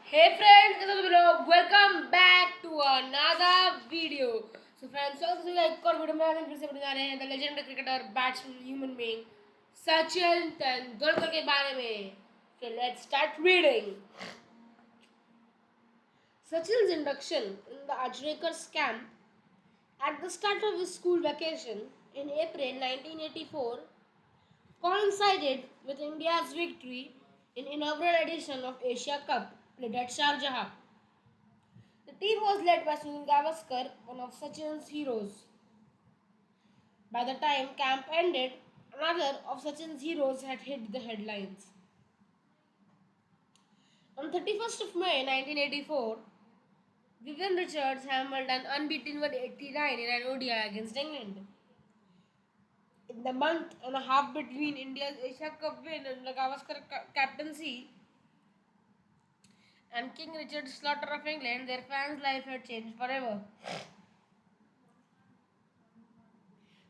Hey friends, कैसे हो तुम लोग? Welcome back to another video. So friends, so एक और वीडियो में आज हम फिर से पढ़ने जा रहे हैं the legendary cricketer batsman human being Sachin Tendulkar के बारे में. So let's start reading. Sachin's induction in the Ajrekars camp at the start of his school vacation in April 1984 coincided with India's victory in inaugural edition of Asia Cup played at Sharjah. The team was led by Sunil Gavaskar, one of Sachin's heroes. By the time camp ended, another of Sachin's heroes had hit the headlines. On 31st of May 1984, Vivian Richards hammered an unbeaten 189 in an ODI against England. In the month and a half between India's Asia Cup win and the Gavaskar captaincy and King Richard's slaughter of England, their fans' life had changed forever.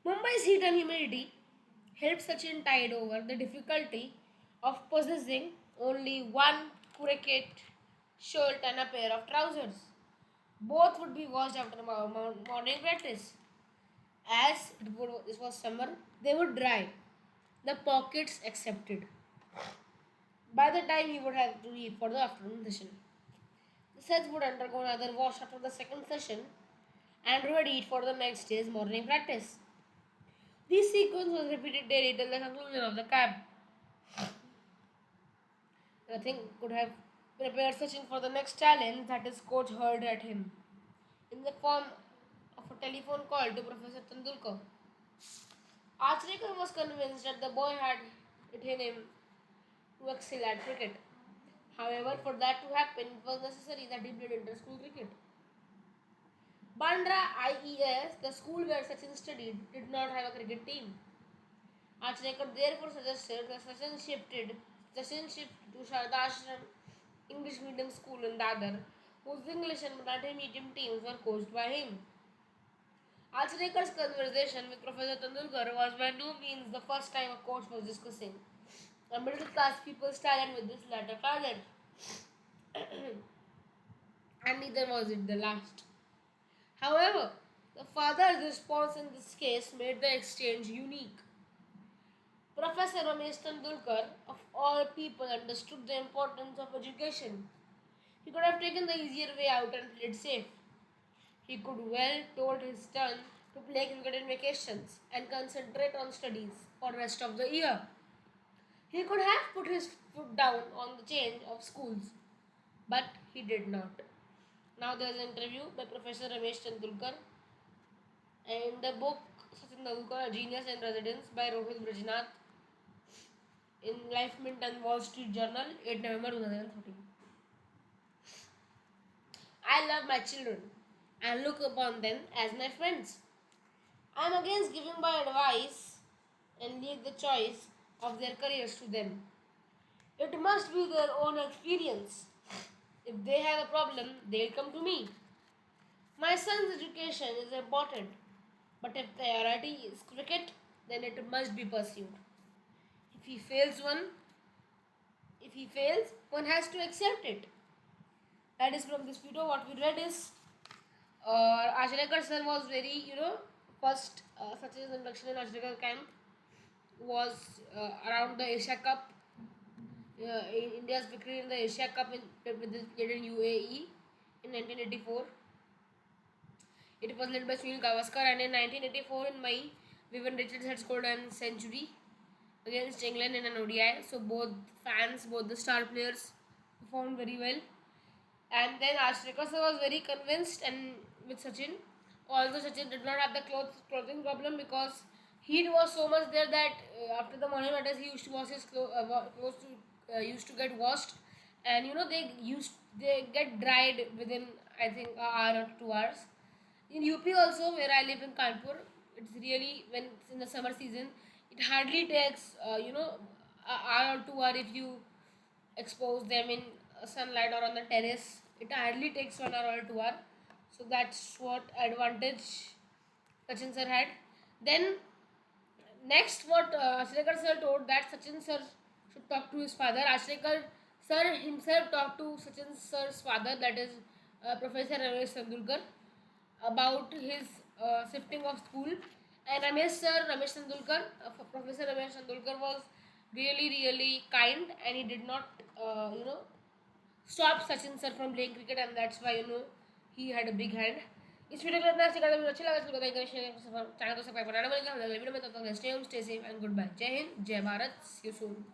Mumbai's heat and humidity helped Sachin tide over the difficulty of possessing only one cricket shirt and a pair of trousers. Both would be washed after morning practice. As this was summer, they would dry, the pockets accepted. By the time he would have to leave for the afternoon session, the sets would undergo another wash after the second session and ready for the next day's morning practice. This sequence was repeated daily till the conclusion of the camp. Nothing could have prepared Sachin for the next challenge that his coach hurled at him in the form of a telephone call to Professor Tendulkar. Archrekar was convinced that the boy had it in him to excel at cricket. However, for that to happen, it was necessary that he played inter-school cricket. Bandra IES, the school where Sachin studied, did not have a cricket team. Archrekar therefore suggested that Sachin shift to Shardashram English medium school in Dadar, whose English and Marathi medium teams were coached by him. Archrekar's conversation with Professor Tendulkar was by no means the first time a coach was discussing a middle class people's talent with this latter father. And neither was it the last. However, the father's response in this case made the exchange unique. Professor Ramesh Tendulkar, of all people, understood the importance of education. He could have taken the easier way out and played safe. He could well told his son to play cricket in vacations and concentrate on studies for the rest of the year. He could have put his foot down on the change of schools, but he did not. Now there is an interview by Professor Ramesh Tendulkar in the book Sachin Tendulkar, A Genius in Residence by Rohit Brajnath in Life Mint and Wall Street Journal, 8 November 2013. I love my children and look upon them as my friends. I am against giving my advice and leave the choice of their careers to them. It must be their own experience. If they have a problem, they'll come to me. My son's education is important, but if priority is cricket, then it must be pursued. If he fails one, if he fails, one has to accept it. That is from this video. What we read is Ajrekar sir was very, first Sachin's induction in Ajrekar camp was around the Asia Cup. India's victory in the Asia Cup in UAE in 1984. It was led by Sunil Gavaskar, and in 1984 in May, Vivian Richards had scored a century against England in an ODI. So both the star players performed very well. And then Ashrekar was very convinced and with Sachin. Although Sachin did not have the clothing problem because heat was so much there that after the morning practice he used to wash his clothes used to get washed, and they get dried within I think an hour or 2 hours. In UP also, where I live in Kanpur, it's really when it's in the summer season, it hardly takes an hour or 2 hour if you expose them in sunlight or on the terrace. It hardly takes 1 hour or 2 hour. So that's what advantage Sachin sir had. Then next, what Ashrekar sir told that Sachin sir should talk to his father. Ashrekar Sir himself talked to Sachin sir's father, that is Professor Ramesh Tendulkar, about his shifting of school. And Ramesh Tendulkar, Professor Ramesh Tendulkar was really kind, and he did not, stop Sachin sir from playing cricket, and that's why he had a big hand. इस video को इतना अच्छा लगा तो channel को subscribe करना video में, तब तक stay home, stay safe and goodbye. जय हिंद, जय भारत, सी यू सून.